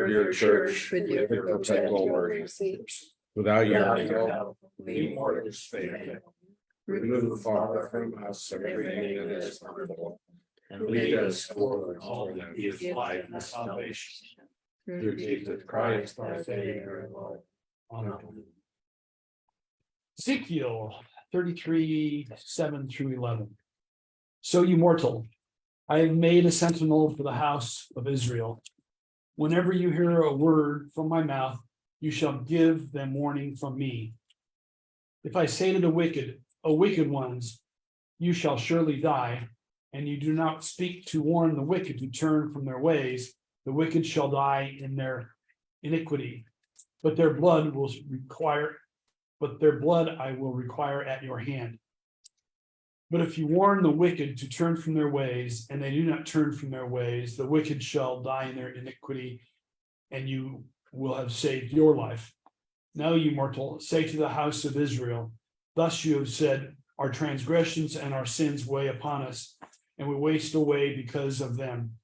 your church with your perpetual mercy. Without your help, we mortals fail. Remove far from us everything that is harmful, and lead us toward all that gives life and salvation. Through Jesus Christ, our Savior and Lord. Amen. Ezekiel 33:7-11. So you mortal, I have made a sentinel for the house of Israel. Whenever you hear a word from my mouth, you shall give them warning from me. If I say to the wicked, O wicked ones, you shall surely die, and you do not speak to warn the wicked to turn from their ways, the wicked shall die in their iniquity, but their blood I will require at your hand. But if you warn the wicked to turn from their ways, and they do not turn from their ways, the wicked shall die in their iniquity, and you will have saved your life. Now, you mortal, say to the house of Israel, thus you have said, our transgressions and our sins weigh upon us, and we waste away because of them.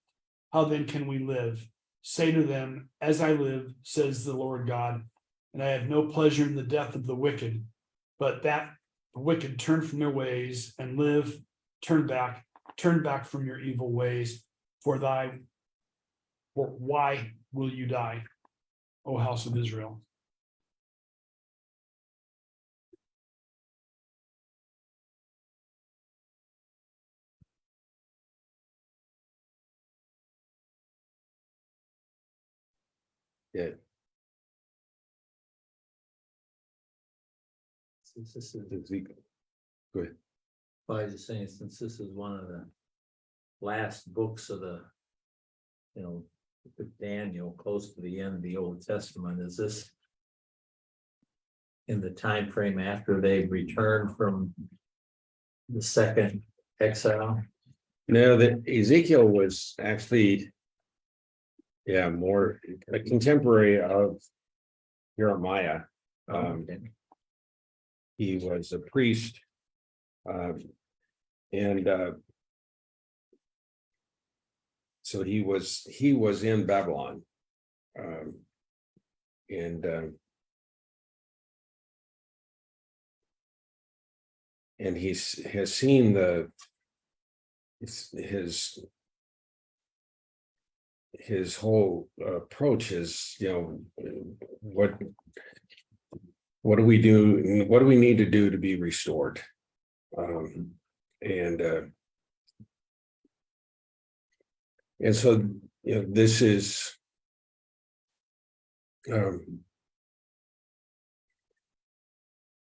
How then can we live? Say to them, as I live, says the Lord God, and I have no pleasure in the death of the wicked, but that the wicked turn from their ways and live, turn back from your evil ways, for why will you die, O house of Israel? Yeah. Since this is, Ezekiel. Go ahead. I was just saying, since this is one of the last books of the, with Daniel, close to the end of the Old Testament, is this in the time frame after they returned from the second exile? No, that Ezekiel was actually, more a contemporary of Jeremiah. Okay. He was a priest, and so he was in Babylon, and he has seen his whole approach is, what do we do? What do we need to do to be restored? And so, this is an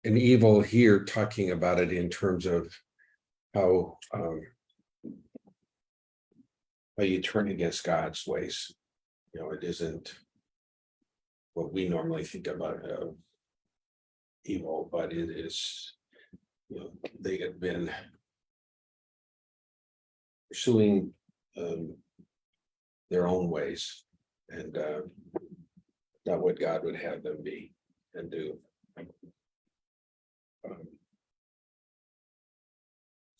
evil here, talking about it in terms of how you turn against God's ways. It isn't what we normally think about evil, but it is, they have been pursuing their own ways, and not what God would have them be and do.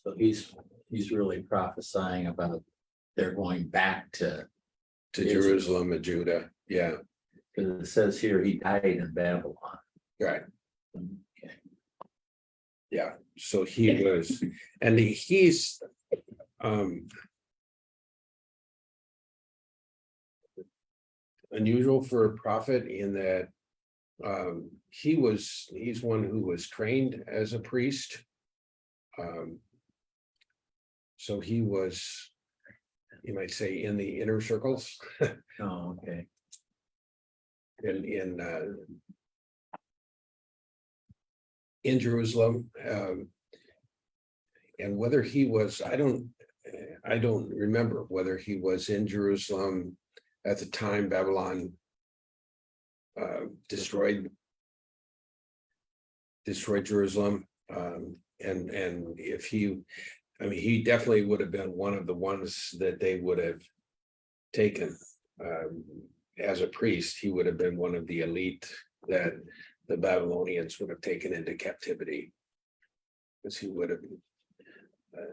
So he's really prophesying about they're going back to Jerusalem and Judah. Yeah, because it says here he died in Babylon. right. Okay. Yeah, so he was, and he's unusual for a prophet in that he's one who was trained as a priest. So he was, you might say, in the inner circles. Oh, okay. In Jerusalem, and whether he was, I don't remember whether he was in Jerusalem at the time Babylon destroyed Jerusalem, and if he definitely would have been one of the ones that they would have taken as a priest. He would have been one of the elite that the Babylonians would have taken into captivity, because he would have.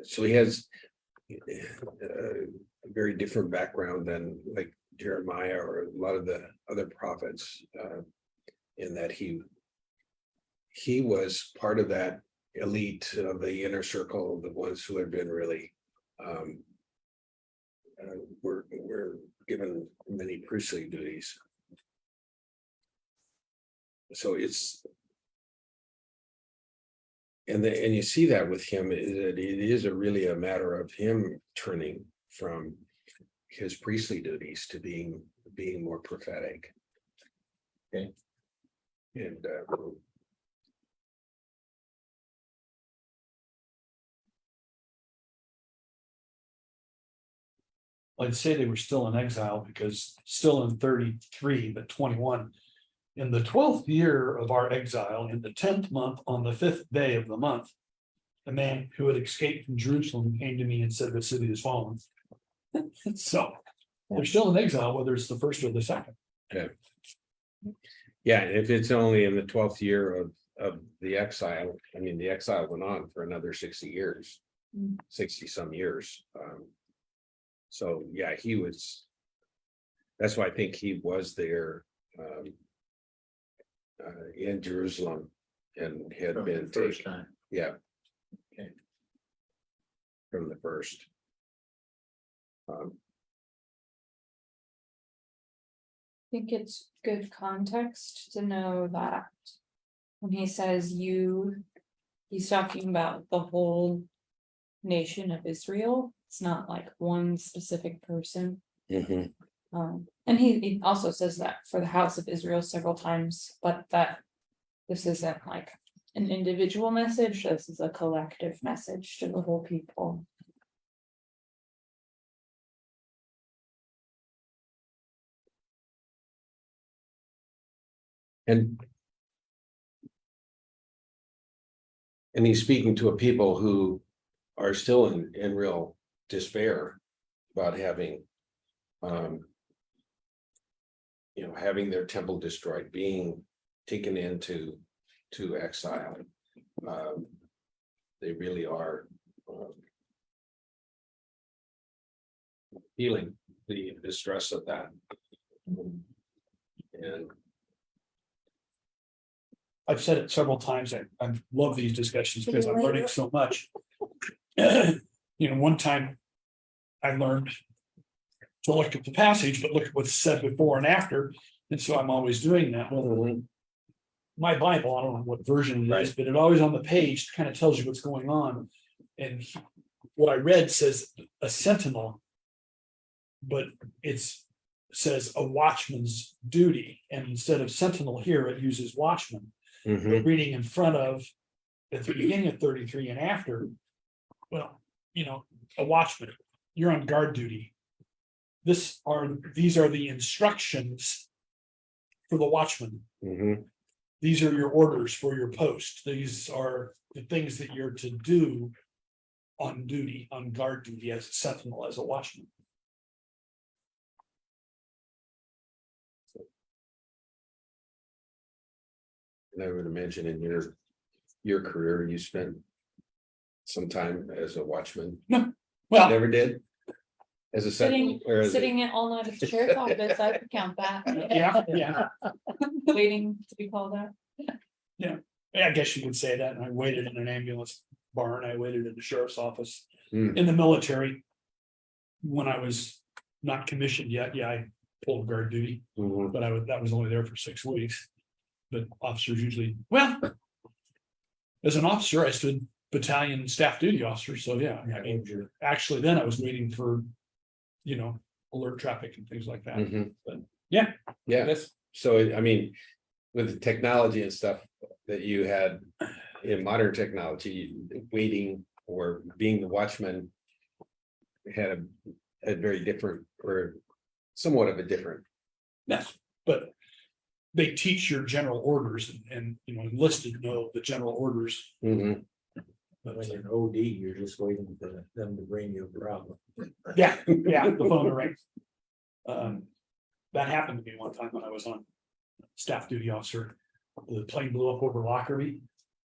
So he has a very different background than like Jeremiah or a lot of the other prophets, in that he was part of that elite of the inner circle, the ones who had been really were given many priestly duties. So it's and you see that with him, that it is really a matter of him turning from his priestly duties to being more prophetic. Okay. And I'd say they were still in exile because still in 33, but 21. In the 12th year of our exile, in the 10th month, on the 5th day of the month, a man who had escaped from Jerusalem came to me and said, the city is fallen. So they're still in exile, whether it's the first or the second. yeah, if it's only in the 12th year of the exile, I mean, the exile went on for another 60 years, 60 some years. So yeah, that's why I think he was there in Jerusalem and had From been the first taken, time. yeah. Okay. From the first. I think it's good context to know that when he says he's talking about the whole nation of Israel. It's not like one specific person. And he also says that for the house of Israel several times, but that this isn't like an individual message, this is a collective message to the whole people. And he's speaking to a people who are still in real despair about having having their temple destroyed, being taken into exile. They really are feeling the distress of that. And I've said it several times. I love these discussions because I'm learning so much. One time I learned to look at the passage, but look at what's said before and after. And so I'm always doing that. Well, my Bible, I don't know what version it is, but it always on the page kind of tells you what's going on. And what I read says a sentinel, but says a watchman's duty. And instead of sentinel here, it uses watchman. But reading in front of at the beginning of 33 and after, well, a watchman, you're on guard duty. These are the instructions for the watchman. These are your orders for your post. These are the things that you're to do on duty, on guard duty as a sentinel, as a watchman. And I would imagine in your career, you spent some time as a watchman. No, well, Never did? As a sentinel? Sitting all night at the sheriff's office, I could count that. yeah, Waiting to be called out. yeah, I guess you could say that. And I waited in an ambulance barn. I waited in the sheriff's office. In the military, when I was not commissioned yet, yeah, I pulled guard duty, but that was only there for 6 weeks. But officers usually, well, as an officer, I stood battalion staff duty officer. So yeah, I mean, actually then I was waiting for, alert traffic and things like that. But yeah. So, I mean, with the technology and stuff that you had in modern technology, waiting or being the watchman had a very different or somewhat of a different. Yes, but they teach your general orders and enlisted know the general orders. But when you're an OD, you're just waiting for them to bring you a problem. Yeah, the phone rings. That happened to me one time when I was on staff duty officer. The plane blew up over Lockerbie.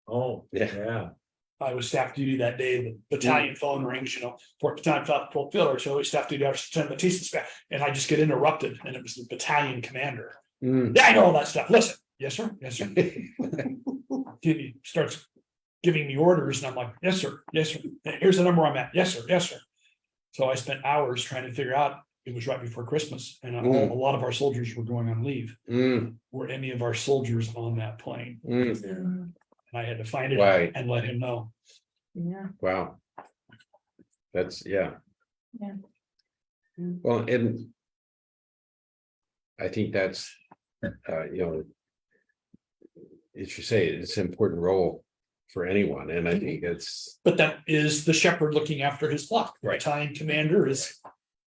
Oh, Yeah. I was staff duty that day, the battalion phone rings, Fort Battalion fulfiller, so it's staff duty, I was Lieutenant Batista, and I just get interrupted, and it was the battalion commander. Mm. Yeah, I know all that stuff, listen, yes, sir, yes, sir. He starts giving me orders, and I'm like, yes, sir, yes, sir, here's the number I'm at, yes, sir, yes, sir. So I spent hours trying to figure out, it was right before Christmas, and a lot of our soldiers were going on leave. Mm. Were any of our soldiers on that plane? Mm. And I had to find it Right. and let him know. Yeah. Wow. That's, yeah. Yeah. Well, and I think that's, as you say, it's an important role for anyone, and I think it's, But that is the shepherd looking after his flock. The Right. battalion commander is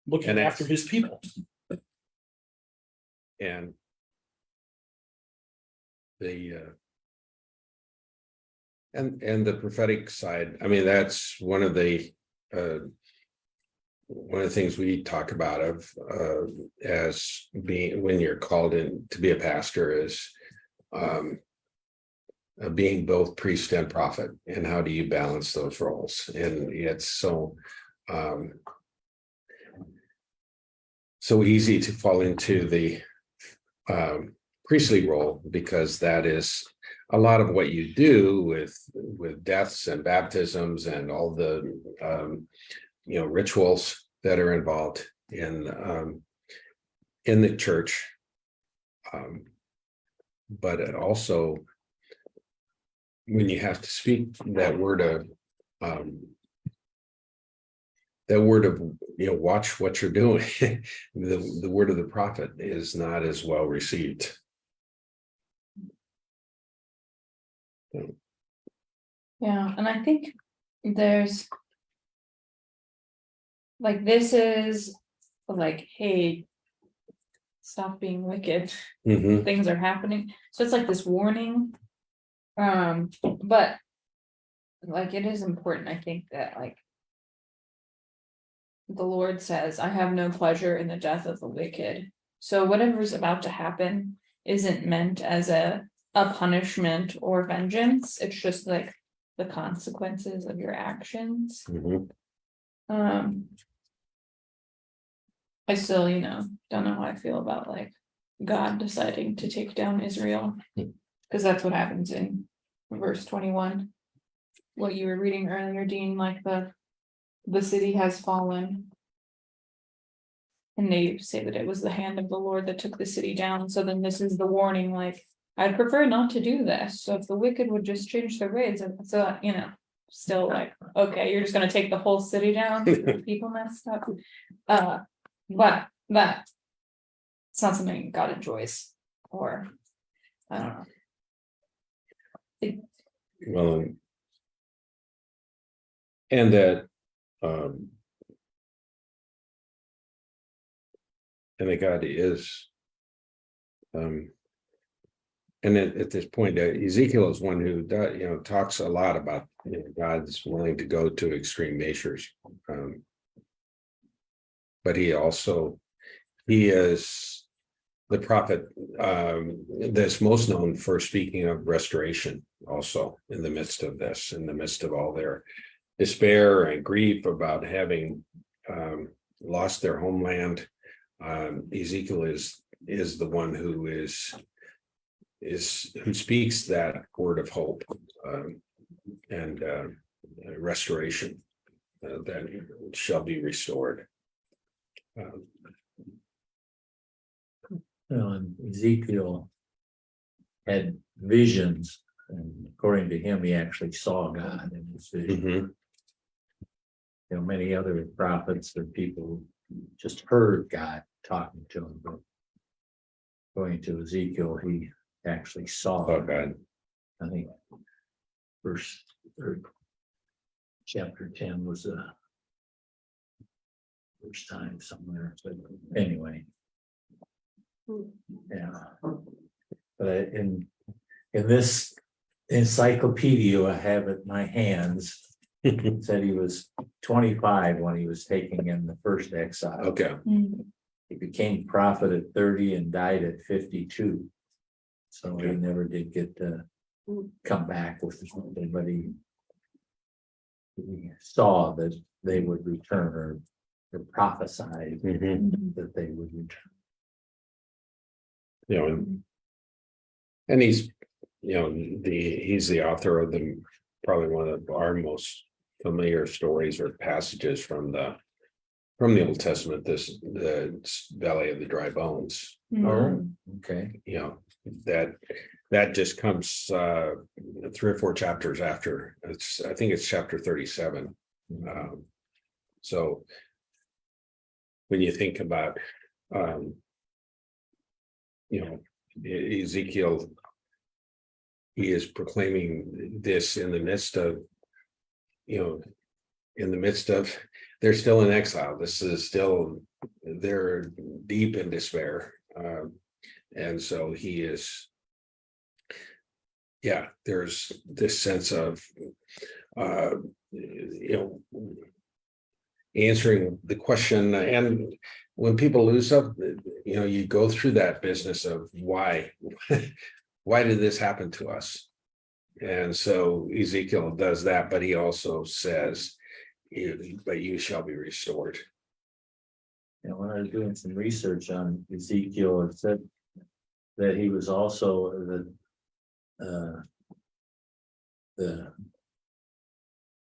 looking And after his people. and the and the prophetic side, I mean, that's one of the things we talk about as being, when you're called in to be a pastor, is being both priest and prophet, and how do you balance those roles? And it's so easy to fall into the priestly role, because that is a lot of what you do with deaths and baptisms and all the rituals that are involved in the church, but also when you have to speak that word of watch what you're doing. The word of the prophet is not as well received. Yeah, and I think there's like, this is like, hey, stop being wicked, Mhm. things are happening, so it's like this warning. But like, it is important, I think, that like the Lord says, I have no pleasure in the death of the wicked. So whatever's about to happen isn't meant as a punishment or vengeance. It's just like the consequences of your actions. Mhm. I still, don't know how I feel about like God deciding to take down Israel. Because that's what happens in verse 21. What you were reading earlier, Dean, like the city has fallen. And they say that it was the hand of the Lord that took the city down. So then this is the warning, like, I'd prefer not to do this. So if the wicked would just change their ways, so still like, okay, you're just gonna take the whole city down, people messed up. But that it's not something God enjoys, or I don't know. Well, and that and that God is and at this point, Ezekiel is one who talks a lot about God's willing to go to extreme measures, but he is the prophet that's most known for speaking of restoration, also in the midst of this, in the midst of all their despair and grief about having lost their homeland. Ezekiel is the one who speaks that word of hope and restoration that shall be restored. And Ezekiel had visions, and according to him, he actually saw God in his vision. Mhm. Many other prophets or people just heard God talking to him, but going to Ezekiel, he actually saw God. I think chapter 10 was the first time somewhere, but anyway. Yeah. But in this encyclopedia I have at my hands, it said he was 25 when he was taken in the first exile. Okay. He became prophet at 30 and died at 52. So he never did get to come back with something, but he he saw that they would return or prophesied Mhm. that they would return. You know, and he's, you know, he's the author of probably one of our most familiar stories or passages from the Old Testament, the Valley of the Dry Bones. Mm. Okay. You know, that just comes 3 or 4 chapters after. I think it's chapter 37. So when you think about you know, Ezekiel, he is proclaiming this in the midst of, you know, they're still in exile. This is still, they're deep in despair. And so he is, yeah, there's this sense of, you know, answering the question. And when people lose up, you know, you go through that business of why did this happen to us? And so Ezekiel does that, but he also says, but you shall be restored. And when I was doing some research on Ezekiel, it said that he was also the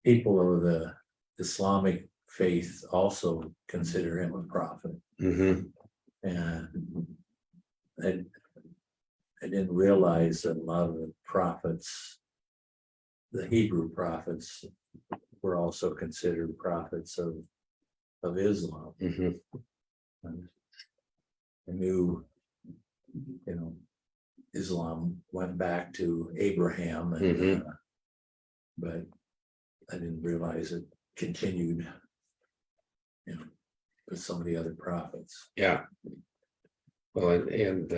people of the Islamic faith also consider him a prophet. Mhm. And I didn't realize that a lot of the prophets, the Hebrew prophets, were also considered prophets of Islam. Mhm. And I knew, you know, Islam went back to Abraham, and Mhm. but I didn't realize it continued, you know, with some of the other prophets. Yeah. Well, and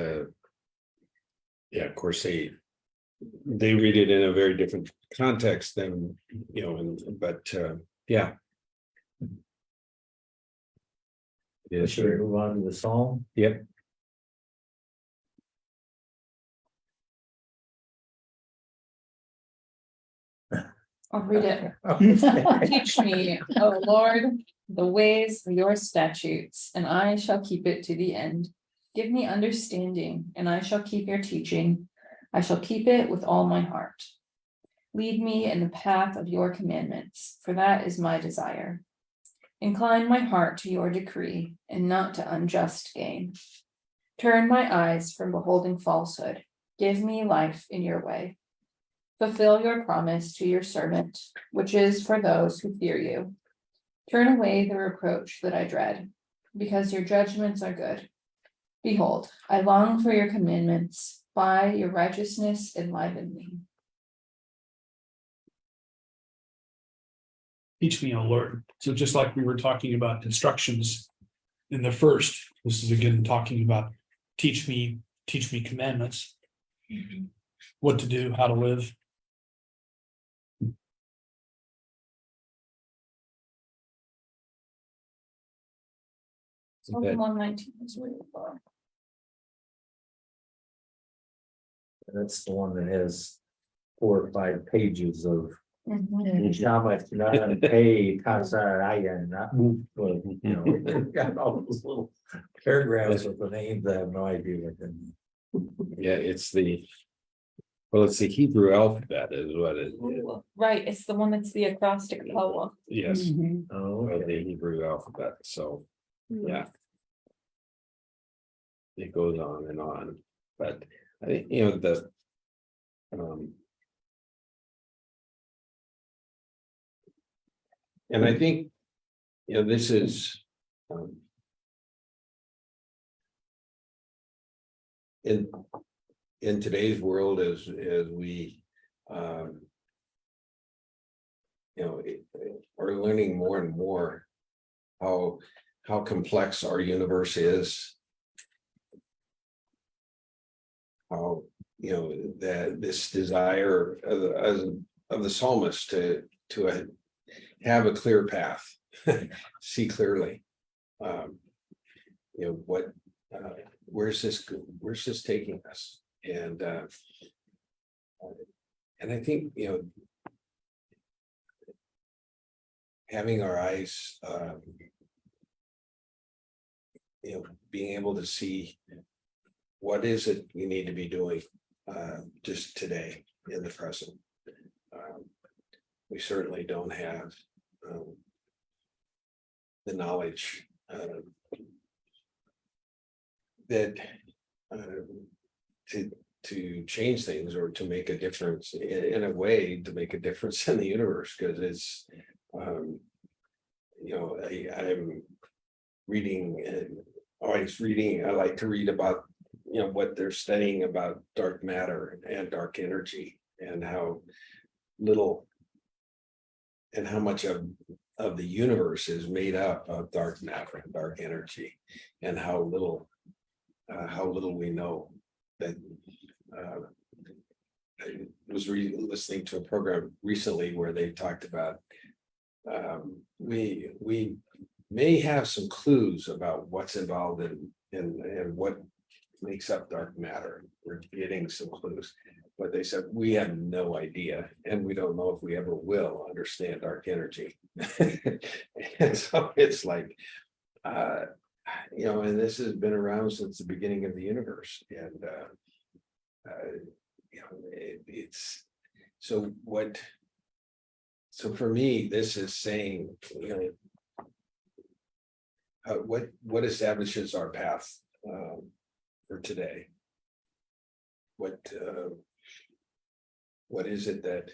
yeah, of course they read it in a very different context than, you know, but yeah. Yes, Should we sir. move on to the Psalm? Yep. I'll read it. Teach me, O Lord, the ways of your statutes, and I shall keep it to the end. Give me understanding, and I shall keep your teaching. I shall keep it with all my heart. Lead me in the path of your commandments, for that is my desire. Incline my heart to your decree, and not to unjust gain. Turn my eyes from beholding falsehood. Give me life in your way. Fulfill your promise to your servant, which is for those who fear you. Turn away the reproach that I dread, because your judgments are good. Behold, I long for your commandments. By your righteousness enliven me. Teach me, O Lord. So just like we were talking about instructions in the first, this is again talking about teach me commandments, what to do, how to live. Okay. 119 is really far. That's the one that has 4 or 5 pages of Mhm. how much not pay, not move, you know, got all those little paragraphs with the names. I have no idea what they mean. Yeah, it's the Hebrew alphabet is what it is. Right, it's the one that's the acrostic poem. Yes, Oh, of the Hebrew alphabet. So yeah, it goes on, but I think, you know, and I think, you know, this is in today's world as we you know, are learning more and more how complex our universe is. How, you know, that this desire of the psalmist to have a clear path, see clearly, you know, what where's this taking us, and I think, you know, having our eyes, being able to see what is it we need to be doing just today in the present. We certainly don't have the knowledge that to change things or to make a difference in a way to make a difference in the universe, because it's I'm reading and always reading. I like to read about what they're studying about dark matter and dark energy, and how little and how much of the universe is made up of dark matter and dark energy, and how little we know. That I was listening to a program recently where they talked about we may have some clues about what's involved in what makes up dark matter. We're getting some clues, but they said we have no idea, and we don't know if we ever will understand dark energy. And so it's like, and this has been around since the beginning of the universe, and it's so what. So for me, this is saying, what establishes our path for today? What is it that,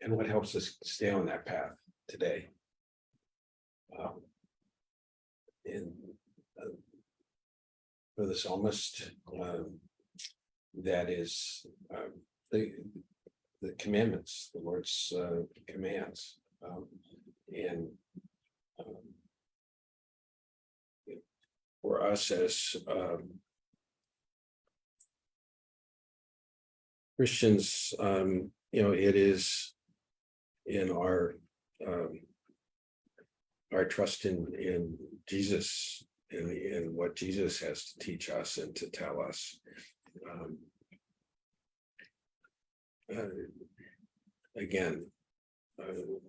and what helps us stay on that path today? In for the psalmist, that is the commandments, the Lord's commands, and for us as Christians, it is in our trust in Jesus and in what Jesus has to teach us and to tell us. Again,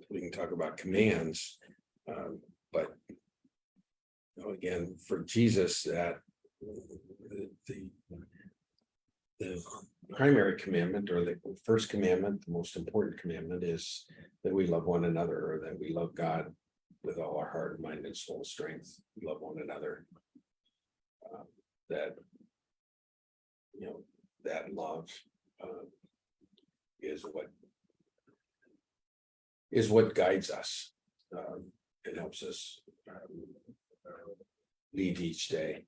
we can talk about commands, but again, for Jesus, that the primary commandment, or the first commandment, the most important commandment, is that we love one another, or that we love God with all our heart, mind, and soul strength. We love one another. That that love is what guides us. It helps us lead each day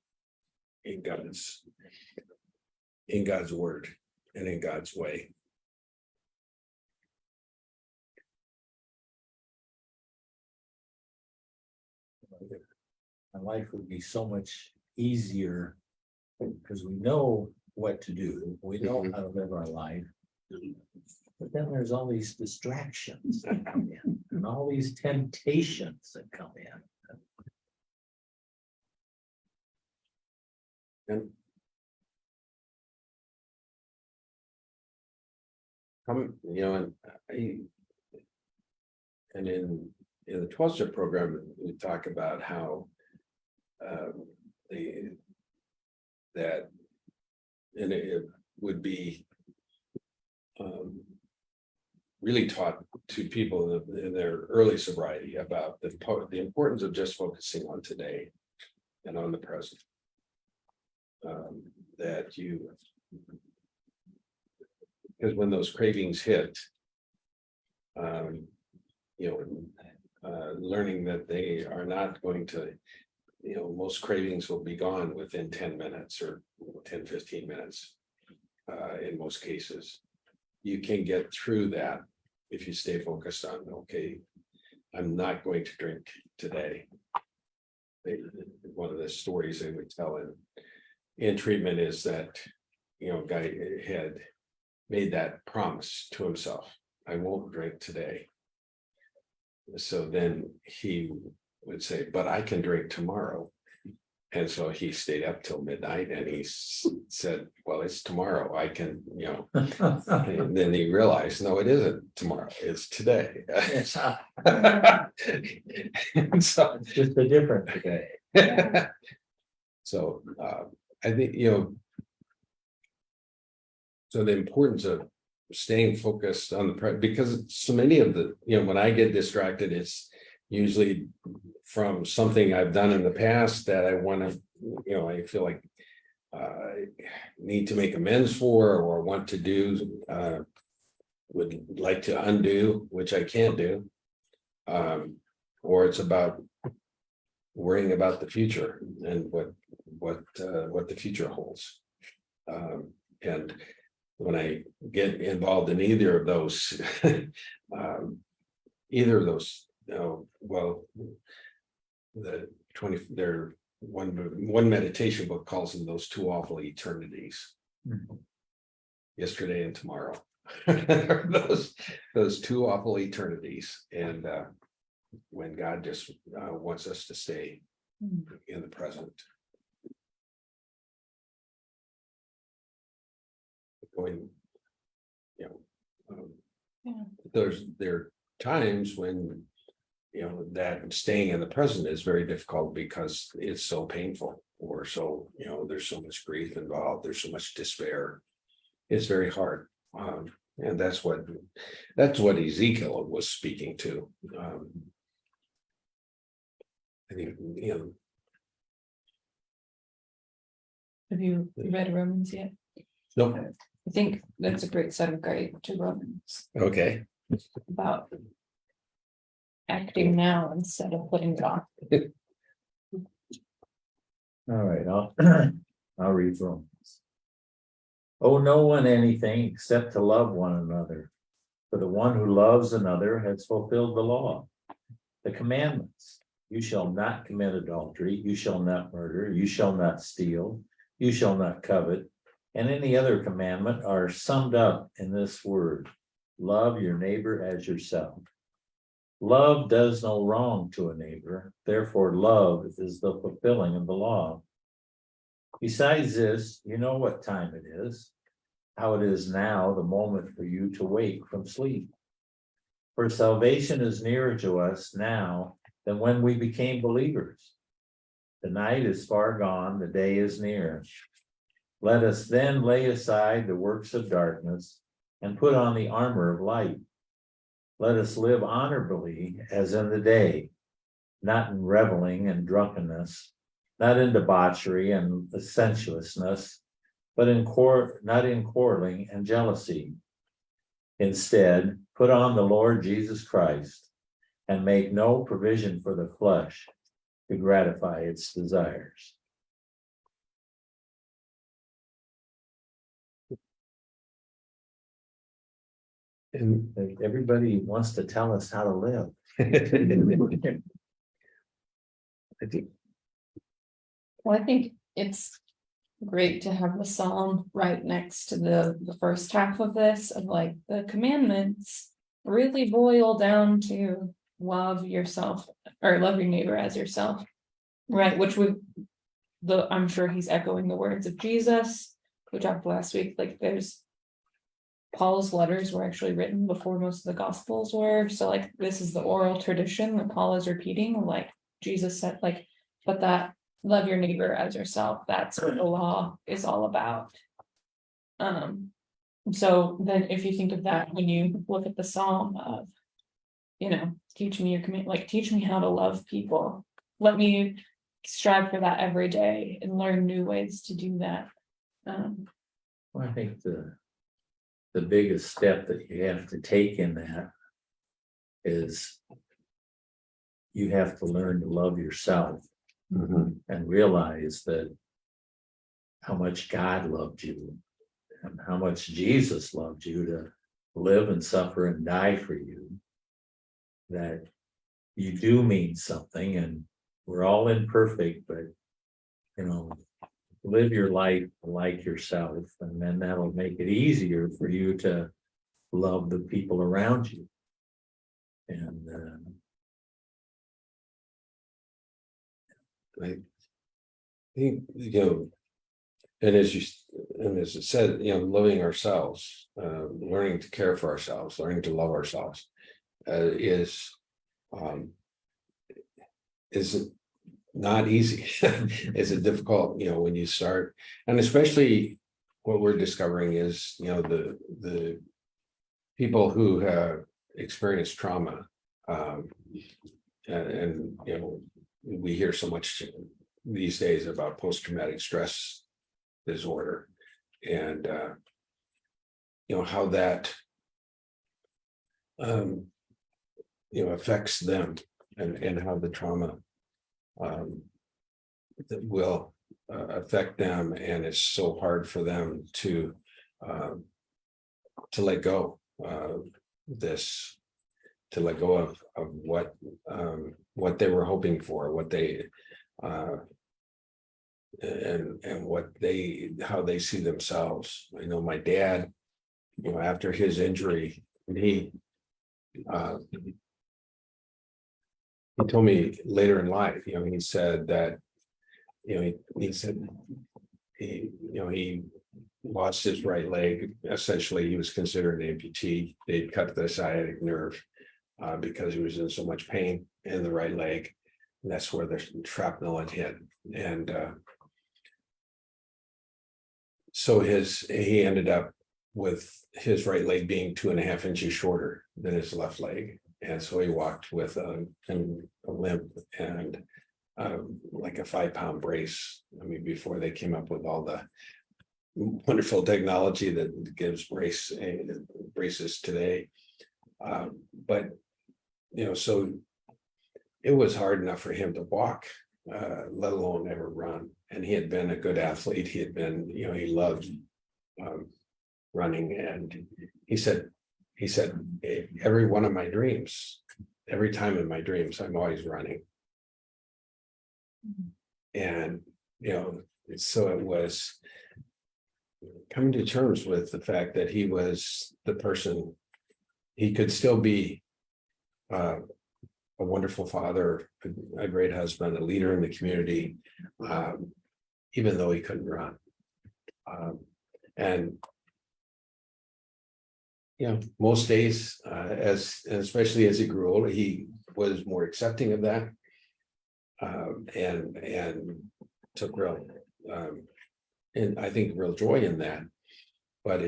in God's word and in God's way. My life would be so much easier because we know what to do. We know how to live our life. But then there's all these distractions that come in, and all these temptations that come in. And and in the 12-step program, we talk about how and it would be really taught to people in their early sobriety about the importance of just focusing on today and on the present. Because when those cravings hit, learning that they are not going to, most cravings will be gone within 10 minutes or 10-15 minutes. In most cases, you can get through that if you stay focused on, okay, I'm not going to drink today. One of the stories they would tell in treatment is that, guy had made that promise to himself, I won't drink today. So then he would say, but I can drink tomorrow. And so he stayed up till midnight and he said, well, it's tomorrow. I can, and then he realized, no, it isn't tomorrow. It's today. It's And so, just a different day. so I think, so the importance of staying focused on because so many of the, when I get distracted, it's usually from something I've done in the past that I want to, I feel like I need to make amends for or want to do, would like to undo, which I can't do. Or it's about worrying about the future and what the future holds. And when I get involved in either of those, well, the one meditation book calls them those two awful eternities. Yesterday and tomorrow. those two awful eternities. And when God just wants us to stay in the present. Going, there are times when that staying in the present is very difficult because it's so painful, or so there's so much grief involved, there's so much despair. It's very hard, and that's what Ezekiel was speaking to. I think Have you read Romans yet? no. I think that's a great segue to Romans Okay. about acting now instead of putting it off. All right, I'll read Romans. Owe no one anything except to love one another. For the one who loves another has fulfilled the law. The commandments: you shall not commit adultery, you shall not murder, you shall not steal, you shall not covet, and any other commandment are summed up in this word: love your neighbor as yourself. Love does no wrong to a neighbor, therefore love is the fulfilling of the law. Besides this, you know what time it is, how it is now the moment for you to wake from sleep. For salvation is nearer to us now than when we became believers. The night is far gone, the day is near. Let us then lay aside the works of darkness and put on the armor of light. Let us live honorably as in the day, not in reveling and drunkenness, not in debauchery and licentiousness, but not in quarreling and jealousy. Instead, put on the Lord Jesus Christ and make no provision for the flesh to gratify its desires. And Everybody wants to tell us how to live. I think Well, I think it's great to have the psalm right next to the first half of this, of like the commandments really boil down to love yourself or love your neighbor as yourself, right? Which I'm sure he's echoing the words of Jesus, we talked last week. Like there's Paul's letters were actually written before most of the gospels were, so like this is the oral tradition that Paul is repeating, like Jesus said, like, but that love your neighbor as yourself, that's what the law is all about. So then if you think of that when you look at the psalm of, teach me your command, like teach me how to love people, let me strive for that every day and learn new ways to do that. Well, I think the biggest step that you have to take in that is you have to learn to love yourself and realize that how much God loved you and how much Jesus loved you to live and suffer and die for you, that you do mean something, and we're all imperfect, but live your life like yourself, and then that'll make it easier for you to love the people around you. And you know, and as you, and as it said, you know, loving ourselves, learning to care for ourselves, learning to love ourselves, is not easy. It's a difficult, you know, when you start, and especially what we're discovering is, you know, the people who have experienced trauma, and you know, we hear so much these days about post-traumatic stress disorder, and you know how that you know affects them, and how the trauma that will affect them, and it's so hard for them to let go this, to let go of what they were hoping for, what they and what they, how they see themselves. I know my dad, you know, after his injury, he told me later in life, you know, he said that, you know, he said he, you know, he lost his right leg. Essentially, he was considered an amputee. They'd cut the sciatic nerve because he was in so much pain in the right leg. And that's where the shrapnel had hit. And so he ended up with his right leg being 2.5 inches shorter than his left leg. And so he walked with a limp and like a 5-pound brace. I mean, before they came up with all the wonderful technology that gives braces today. But, you know, so it was hard enough for him to walk, let alone ever run. And he had been a good athlete. He had been, you know, he loved running. And he said, every one of my dreams, every time in my dreams, I'm always running. And, you know, so it was coming to terms with the fact that he was the person, he could still be a wonderful father, a great husband, a leader in the community, even though he couldn't run. And you know, most days, especially as he grew older, he was more accepting of that, and took real, and I think real joy in that. But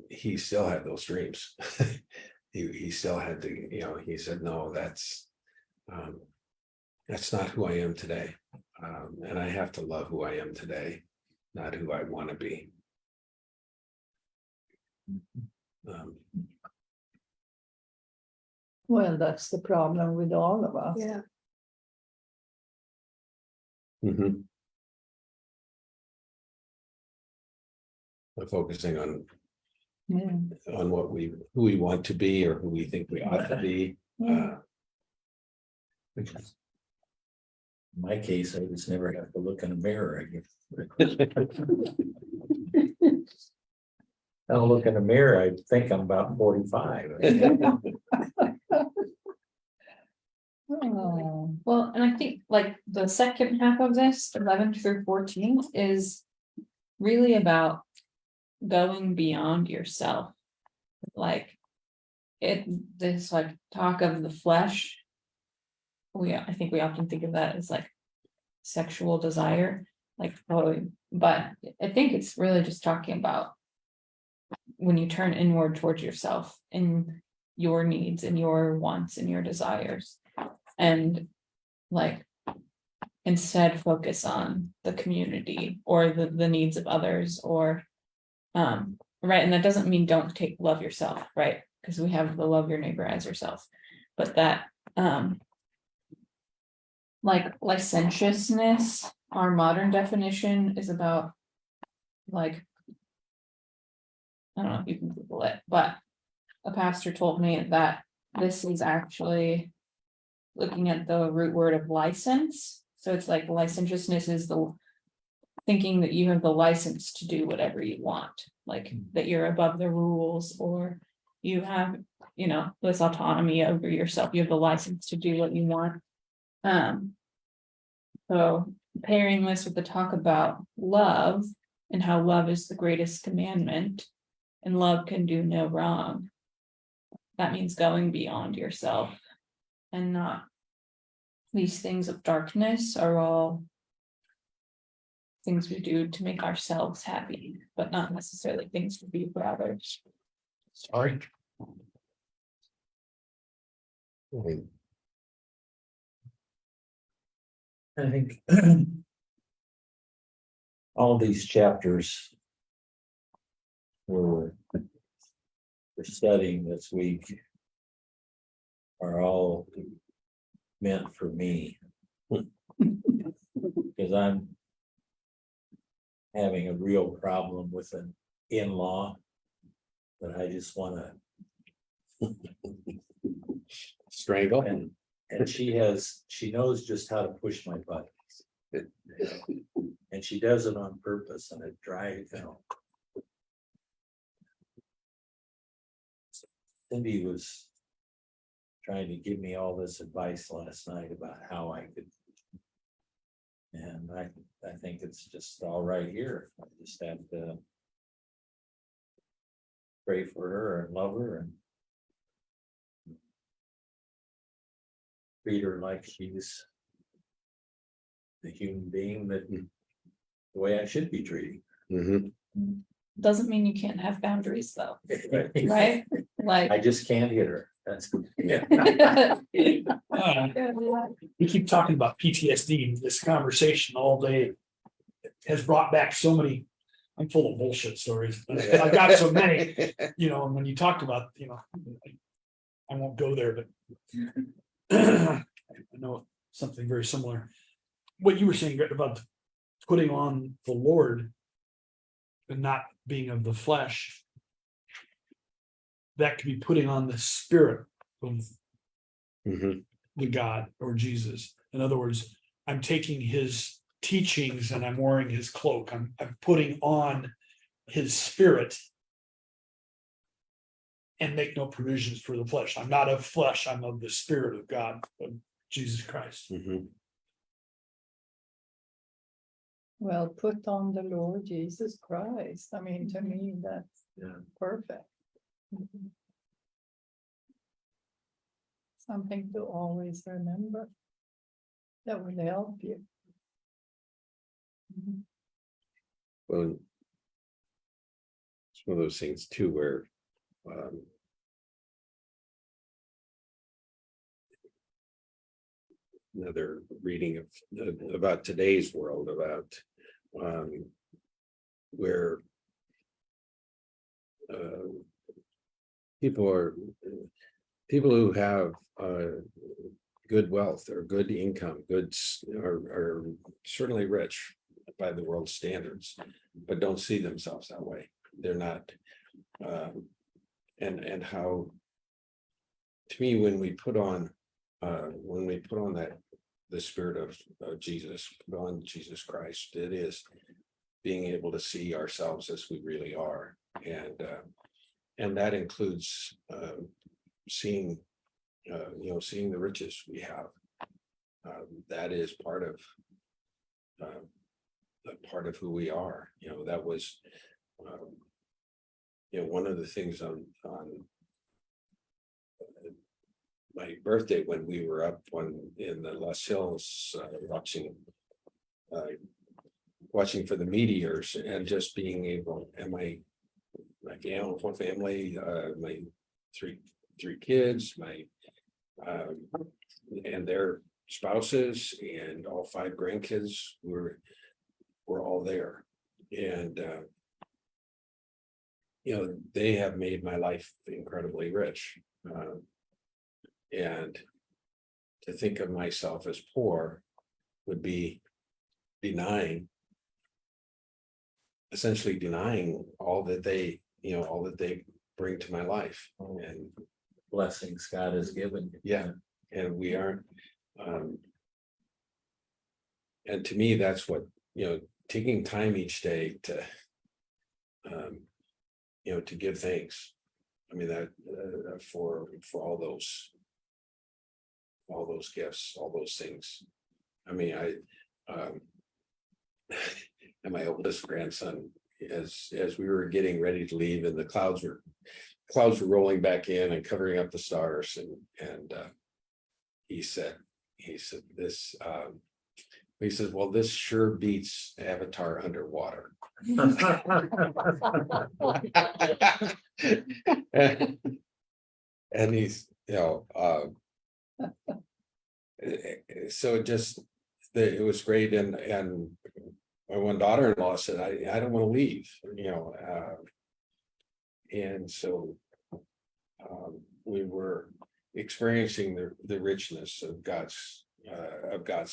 he still had those dreams. He still had to, you know, he said, no, that's not who I am today. And I have to love who I am today, not who I want to be. Well, that's the problem with all of us. Yeah, Mhm. Focusing on Yeah. who we want to be, or who we think we ought to be. Which is, in my case, I just never have to look in a mirror. I'll look in a mirror, I think I'm about 45. Oh, Well, and I think like the second half of this, 11 through 14, is really about going beyond yourself. Like this like talk of the flesh. I think we often think of that as like sexual desire, like, oh, but I think it's really just talking about when you turn inward towards yourself and your needs and your wants and your desires, and like instead focus on the community or the needs of others, or right. And that doesn't mean don't love yourself, right? Because we have the love your neighbor as yourself, but that like licentiousness, our modern definition is about like, I don't know if you can Google it, but a pastor told me that this is actually looking at the root word of license. So it's like licentiousness is the thinking that you have the license to do whatever you want, like that you're above the rules, or you have, you know, this autonomy over yourself. You have the license to do what you want. So pairing this with the talk about love and how love is the greatest commandment and love can do no wrong. That means going beyond yourself and not these things of darkness are all things we do to make ourselves happy, but not necessarily things to be for others. Sorry. I think all these chapters we're studying this week are all meant for me. Because I'm having a real problem with an in-law that I just wanna, Strangle. and she knows just how to push my buttons. And she does it on purpose and it drives, Cindy was trying to give me all this advice last night about how I could. And I think it's just all right here. I just have to pray for her and love her and treat her like she's the human being that the way I should be treating. Mhm. Doesn't mean you can't have boundaries though, right? Like. I just can't hit her. That's. We keep talking about PTSD, this conversation all day has brought back so many, I'm full of bullshit stories. I've got so many, and when you talked about, I won't go there, but I know something very similar. What you were saying Greg, about putting on the Lord and not being of the flesh, that could be putting on the spirit of Mhm. the God or Jesus. In other words, I'm taking his teachings and I'm wearing his cloak. I'm putting on his spirit and make no provisions for the flesh. I'm not of flesh, I'm of the spirit of God, of Jesus Christ. Mhm. Well, put on the Lord Jesus Christ. I mean, to me, that's Yeah. perfect. Something to always remember. That will help you. Well, it's one of those things too, where another reading of about today's world, about where people who have good wealth or good income, goods are certainly rich by the world's standards, but don't see themselves that way. They're not, and how, to me, when we put on that the spirit of Jesus, put on Jesus Christ, it is being able to see ourselves as we really are, and that includes seeing seeing the riches we have. That is part of who we are. That was one of the things on my birthday, when we were up in the Los Hills watching for the meteors, and just being able, and my whole family, my three kids, my and their spouses, and all 5 grandkids were all there, and they have made my life incredibly rich, and to think of myself as poor would be essentially denying all that they bring to my life, and Blessings God has given. yeah, and we aren't, and to me, that's what, taking time each day to to give thanks. I mean, that for all those gifts, all those things. I mean, and my oldest grandson, as we were getting ready to leave, and the clouds were rolling back in and covering up the stars, and he said this. He says, "Well, this sure beats Avatar underwater." And he's, so it was great, and my one daughter-in-law said, I don't want to leave, and so we were experiencing the richness of God's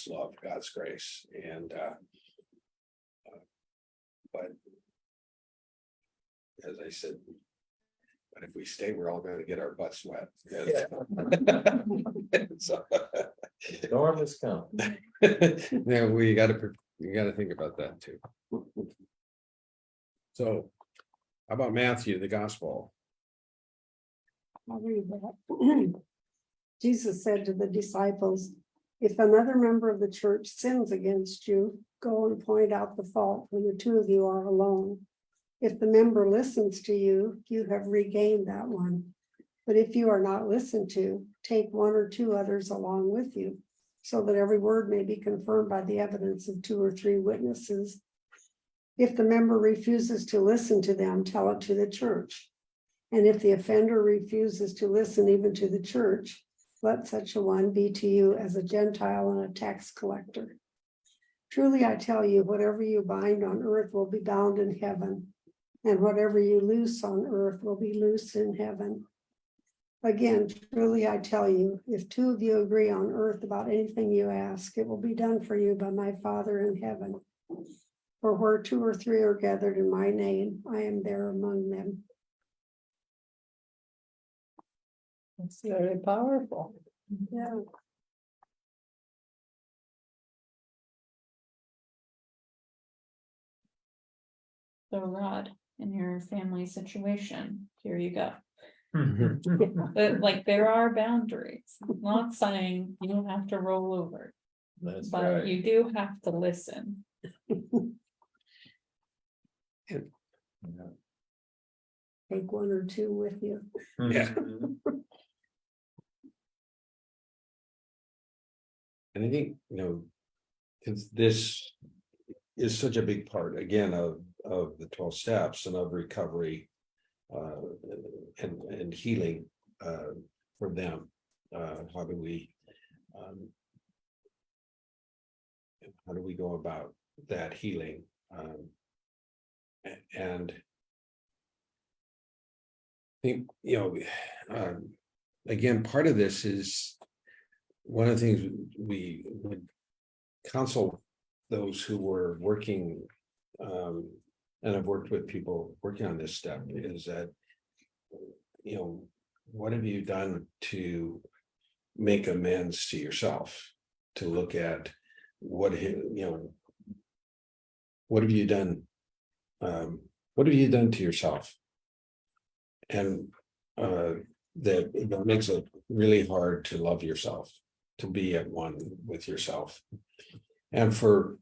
love, God's grace, and but as I said, but if we stay, we're all going to get our butts wet. So, Storm is coming. yeah, you got to think about that too. So, how about Matthew, the gospel? I'll read that. Jesus said to the disciples, if another member of the church sins against you, go and point out the fault when the two of you are alone. If the member listens to you, you have regained that one. But if you are not listened to, take one or two others along with you, so that every word may be confirmed by the evidence of 2 or 3 witnesses. If the member refuses to listen to them, tell it to the church. And if the offender refuses to listen even to the church, let such a one be to you as a Gentile and a tax collector. Truly I tell you, whatever you bind on earth will be bound in heaven, and whatever you loose on earth will be loosed in heaven. Again, truly I tell you, if 2 of you agree on earth about anything you ask, it will be done for you by my Father in heaven. For where 2 or 3 are gathered in my name, I am there among them. It's very powerful. Yeah. So Rod, in your family situation, here you go. But like, there are boundaries. I'm not saying you don't have to roll over, That's but right. you do have to listen. Take 1 or 2 with you. Yeah. And I think, because this is such a big part, again, of the 12 steps and of recovery and healing for them. How do we go about that healing? And I think, again, part of this is one of the things we would counsel those who were working and have worked with people working on this step is that, what have you done to make amends to yourself? To look at what have you done? What have you done to yourself? And that makes it really hard to love yourself, to be at one with yourself. And for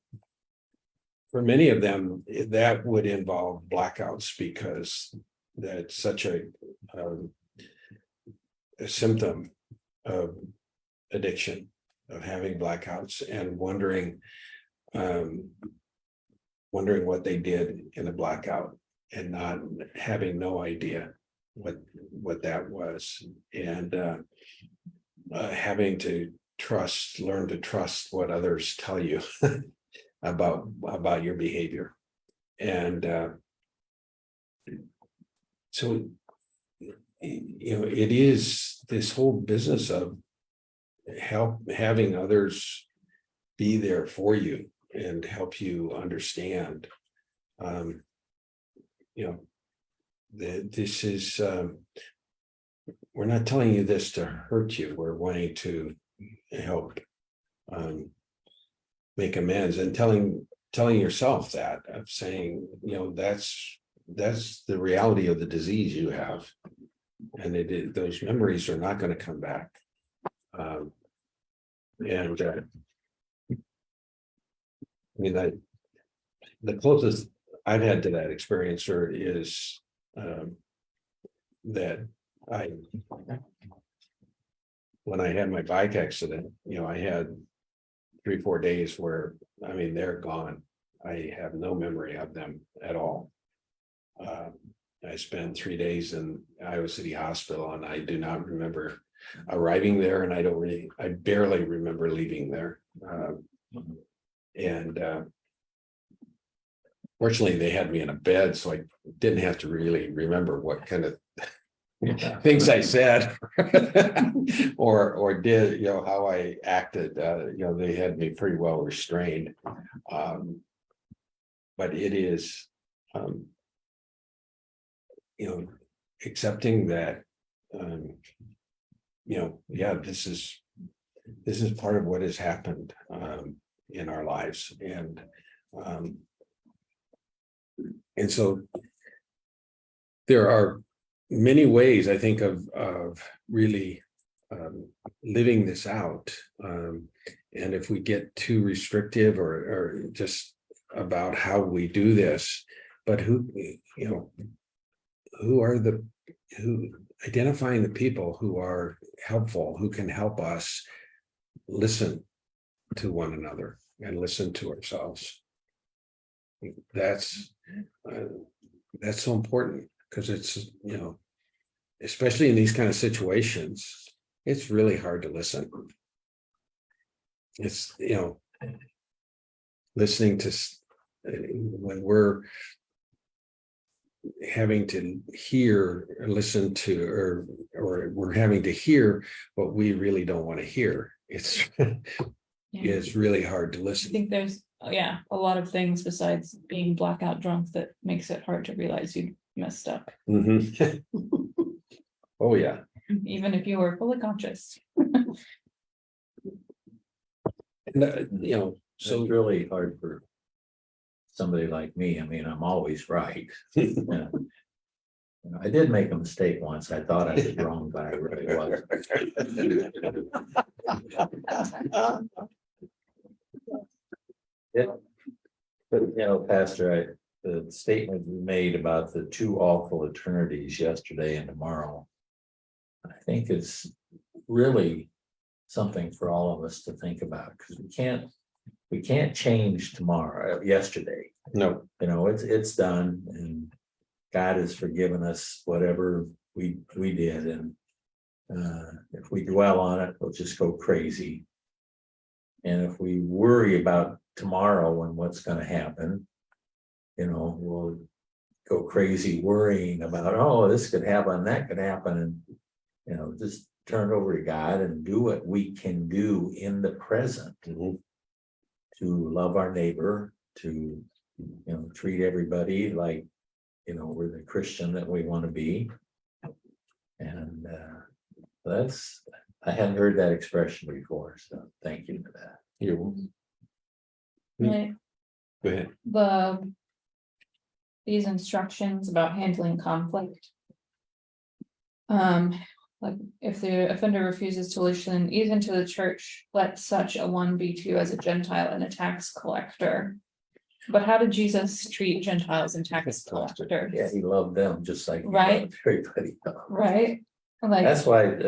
many of them, that would involve blackouts, because that's such a symptom of addiction, of having blackouts and wondering what they did in a blackout and not having no idea what that was, and having to learn to trust what others tell you about your behavior. And so it is this whole business of having others be there for you and help you understand. This is we're not telling you this to hurt you. We're wanting to help make amends, and telling yourself that, of saying, that's the reality of the disease you have, and those memories are not going to come back. And I mean, the closest I've had to that experience or is that I when I had my bike accident, I had 3-4 days where, I mean, they're gone. I have no memory of them at all. I spent 3 days in Iowa City Hospital and I do not remember arriving there, and I barely remember leaving there. And fortunately, they had me in a bed, so I didn't have to really remember what kind of things I said or did, how I acted. They had me pretty well restrained. But it is, accepting that, yeah, this is part of what has happened in our lives, and so there are many ways, I think, of really living this out. And if we get too restrictive or just about how we do this, but who identifying the people who are helpful, who can help us listen to one another and listen to ourselves. That's so important, because it's, especially in these kind of situations, it's really hard to listen. It's, listening to when we're having to hear or listen to, or we're having to hear what we really don't want to hear. It's really hard to I listen. think there's, a lot of things besides being blackout drunk that makes it hard to realize you messed up, Mhm. Oh, yeah. even if you were fully conscious. And, So it's really hard for somebody like me. I mean, I'm always right. Yeah. I did make a mistake once. I thought I was wrong, but I really wasn't. But Pastor, the statement you made about the 2 awful eternities, yesterday and tomorrow, I think it's really something for all of us to think about, because we can't change tomorrow, yesterday. No. It's done, and God has forgiven us whatever we did, and if we dwell on it, we'll just go crazy. And if we worry about tomorrow and what's going to happen, we'll go crazy worrying about, oh, this could happen, that could happen, and just turn it over to God and do what we can do in the present. Mhm. To love our neighbor, to treat everybody like we're the Christian that we want to be. And I hadn't heard that expression before, so thank you for that. You're welcome. Like, Go ahead. these instructions about handling conflict. Like if the offender refuses to listen even to the church, let such a one be to you as a Gentile and a tax collector. But how did Jesus treat Gentiles and tax collectors? Yeah, he loved them just like he Right. loved everybody else. Right? Like, That's why,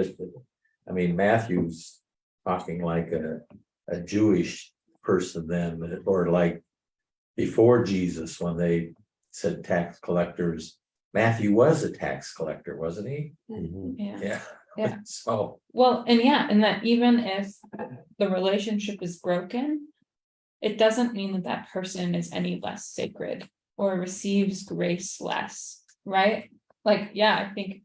Matthew's talking like a Jewish person then, or like before Jesus, when they said tax collectors. Matthew was a tax collector, wasn't he? Mhm. yeah. Yeah. So, Well, and that even if the relationship is broken, it doesn't mean that that person is any less sacred or receives grace less, right? Like, I think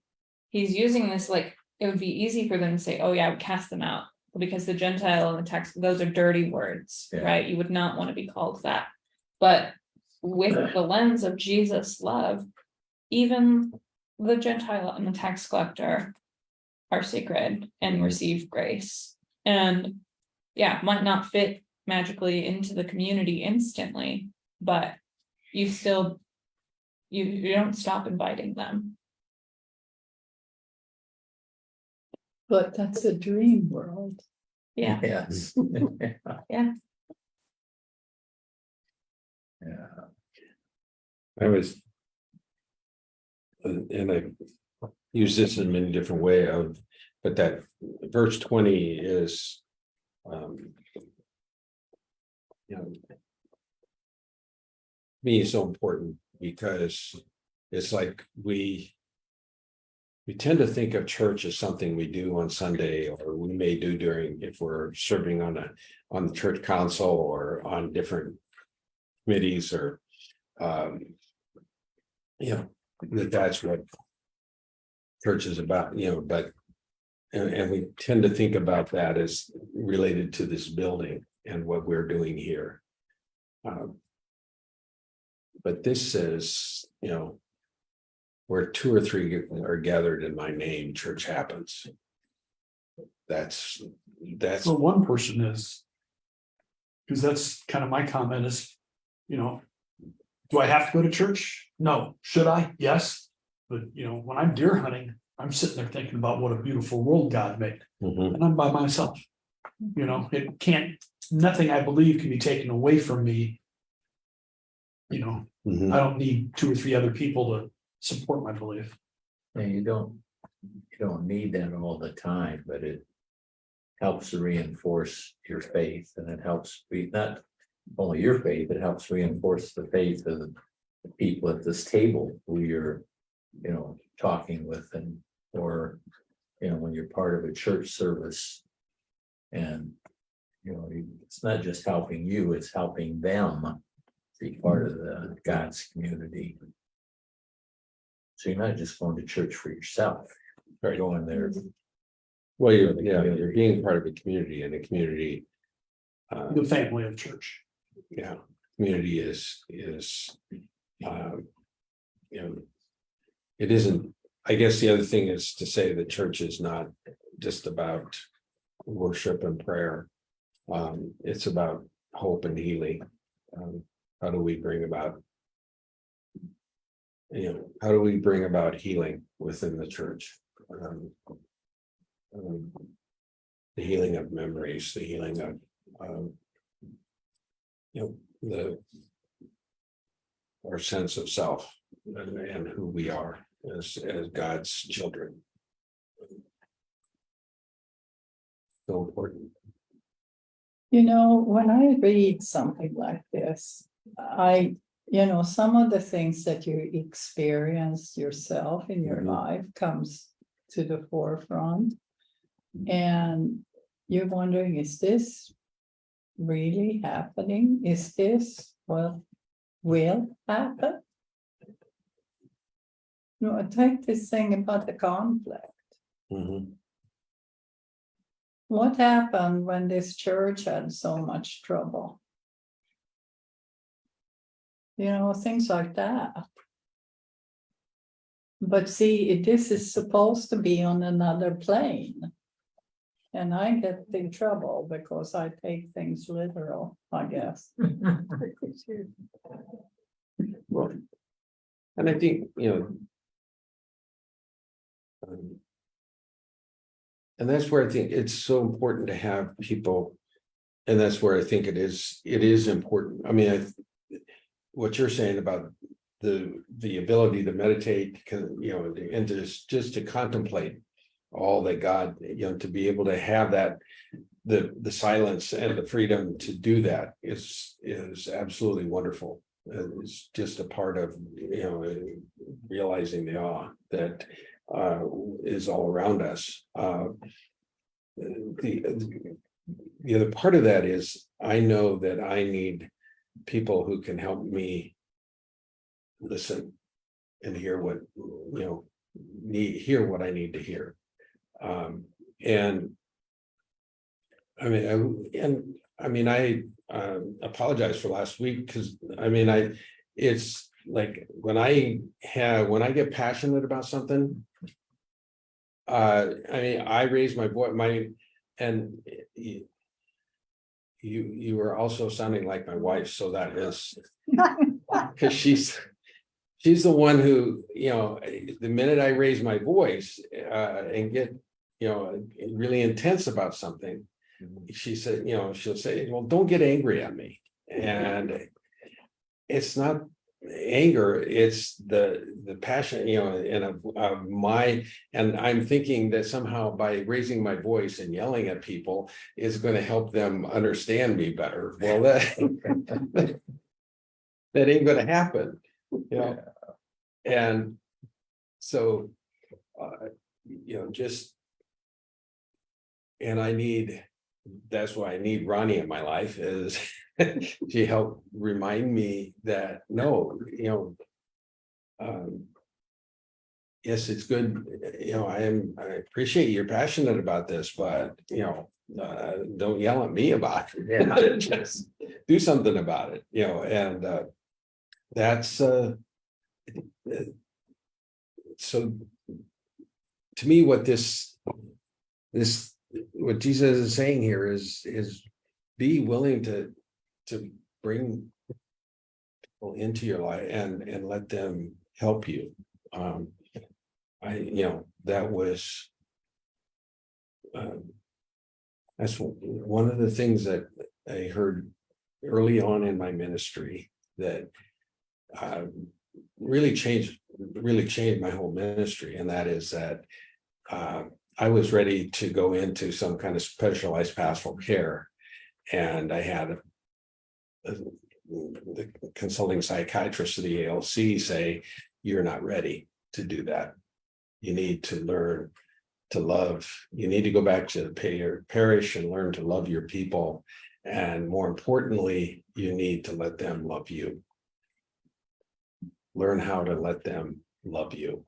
he's using this, like, it would be easy for them to say, oh yeah, I would cast them out, because the Gentile and the tax, those are dirty words, Yeah. right? You would not want to be called that. But with the lens of Jesus' love, even the Gentile and the tax collector are sacred and receive grace, and might not fit magically into the community instantly, but you still you don't stop inviting them. But that's a dream world. Yeah. yes. Yeah. Yeah. I was. And I use this in many different way of, but that verse 20 is. You know. Me is so important because it's like we tend to think of church as something we do on Sunday, or we may do during, if we're serving on the church council or on different committees or that's what church is about, but and we tend to think about that as related to this building and what we're doing here. But this says, where 2 or 3 are gathered in my name, church happens. That's So one person is. Because that's kind of my comment is, do I have to go to church? No. Should I? Yes. But when I'm deer hunting, I'm sitting there thinking about what a beautiful world God made. Mhm. And I'm by myself. It can't, nothing I believe can be taken away from me. Mhm. I don't need 2 or 3 other people to support my belief. And you don't need that all the time, but it helps to reinforce your faith, and it helps be not only your faith, it helps reinforce the faith of the people at this table who you're, talking with, and or when you're part of a church service. And it's not just helping you, it's helping them be part of the God's community. So you're not just going to church for yourself, you're Right. going there. Well, you're being part of a community, and a community. The family of church. Community is. It isn't, I guess the other thing is to say that church is not just about worship and prayer. It's about hope and healing. How do we bring about? How do we bring about healing within the church? The healing of memories, the healing of, our sense of self and who we are as God's children. So important. When I read something like this, some of the things that you experience yourself in your life comes to the forefront. And you're wondering, is this really happening? Is this what will happen? I take this thing about the conflict. Mhm. What happened when this church had so much trouble? Things like that. But see, this is supposed to be on another plane. And I get in trouble because I take things literal, I guess. Well, and I think, and that's where I think it's so important to have people, and that's where I think it is important. I mean, what you're saying about the ability to meditate, and just to contemplate all that God, to be able to have that, the silence and the freedom to do that is absolutely wonderful. It's just a part of, realizing the awe that is all around us. The other part of that is I know that I need people who can help me listen and hear what hear what I need to hear. And I apologize for last week, because it's like when I get passionate about something, I raise my voice, and you were also sounding like my wife, so that is because she's the one who, the minute I raise my voice and get, really intense about something, she said, she'll say, well, don't get angry at me. And it's not anger, it's the passion, and I'm thinking that somehow by raising my voice and yelling at people is going to help them understand me better. Well, that that ain't going to happen, and so just, and that's why I need Ronnie in my life, is she helped remind me that no, yes, it's good, I appreciate you're passionate about this, but don't yell at me about it. Yeah. Just do something about it, and that's so to me, what what Jesus is saying here is be willing to bring people into your life and let them help you. That was that's one of the things that I heard early on in my ministry that really changed my whole ministry, and that is that I was ready to go into some kind of specialized pastoral care, and I had the consulting psychiatrist of the ALC say, "You're not ready to do that. You need to learn to love. You need to go back to your parish and learn to love your people, and more importantly, you need to let them love you. Learn how to let them love you."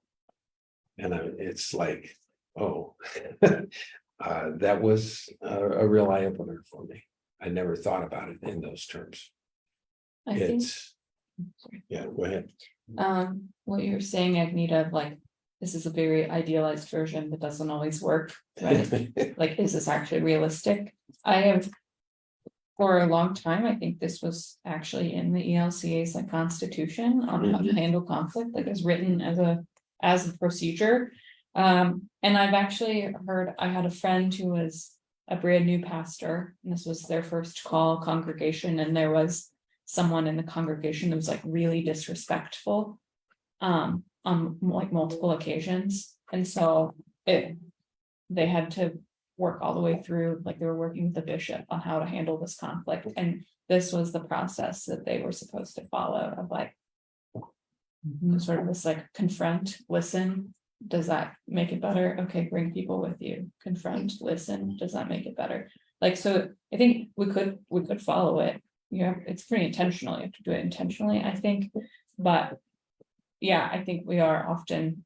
And it's like, oh, that was a real eye opener for me. I never thought about it in those terms. I think, It's, yeah, go ahead. what you're saying, Agneta, of like, this is a very idealized version that doesn't always work, right? Like, is this actually realistic? I have, for a long time, I think this was actually in the ELCA's like constitution on how to handle conflict, like it's written as a procedure. And I've actually heard, I had a friend who was a brand new pastor, and this was their first call congregation, and there was someone in the congregation that was like really disrespectful on like multiple occasions. And so they had to work all the way through, like they were working with the bishop on how to handle this conflict. And this was the process that they were supposed to follow, of like sort of this like confront, listen. Does that make it better? Okay, bring people with you. Confront, listen. Does that make it better? Like, so I think we could follow it. Yeah, it's pretty intentional. You have to do it intentionally, I think. But yeah, I think we are often,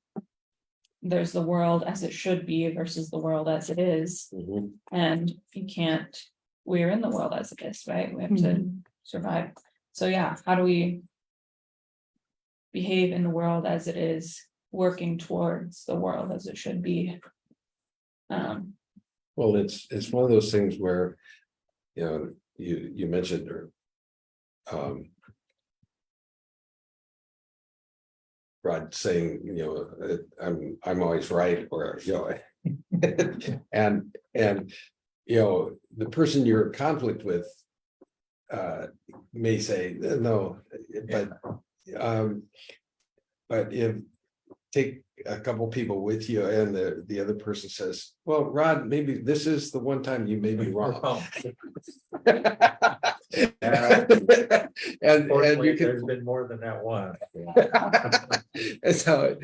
there's the world as it should be versus the world as it is. Mhm. And you can't, we're in the world as it is, right? We have to survive. So yeah, how do we behave in the world as it is, working towards the world as it should be? Well, it's one of those things where, you mentioned, or Rod saying, I'm always right, or and the person you're in conflict with may say no, but if take a couple people with you and the other person says, well, Rod, maybe this is the one time you may be wrong. And Fortunately, you can, there's been more than that one. and so,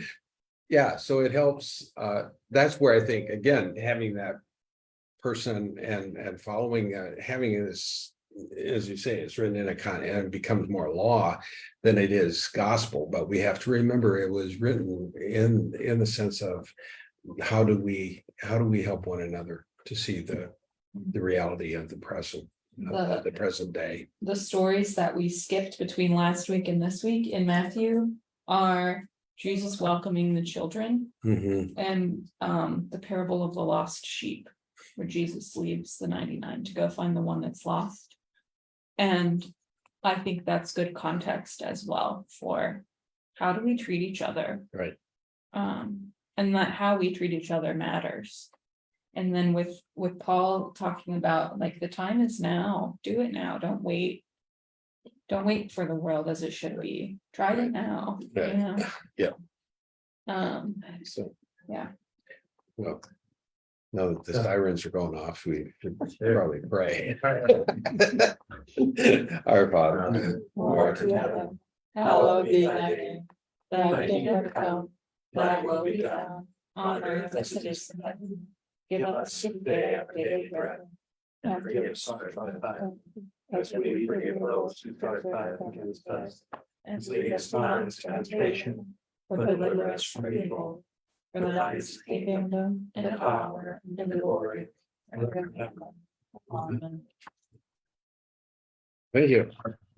yeah, so it helps. That's where I think, again, having that person and following, having this, as you say, it's written in a and it becomes more law than it is gospel. But we have to remember it was written in the sense of how do we help one another to see the reality of the present. The present day. The stories that we skipped between last week and this week in Matthew are Jesus welcoming the children, and the parable of the lost sheep, where Jesus leaves the 99 to go find the one that's lost. And I think that's good context as well for how do we treat each other, right? And that how we treat each other matters. And then with Paul talking about like the time is now, do it now, don't wait. don't wait for the world as it should be, try it now, you Right. know? Yeah. So, yeah. Well. Now that the sirens are going off, we should probably pray. Our Father. who art in heaven, Hallowed be thy name, thy kingdom come, thy will be done, on earth as it is in heaven. Give us today our daily bread. And forgive us our trespasses, as we forgive those who trespass against us. And lead us not into temptation, but deliver us from evil. For thine is the kingdom, and the power, and the glory, and forever. Amen. Thank you.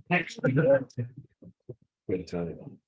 Next. Good time.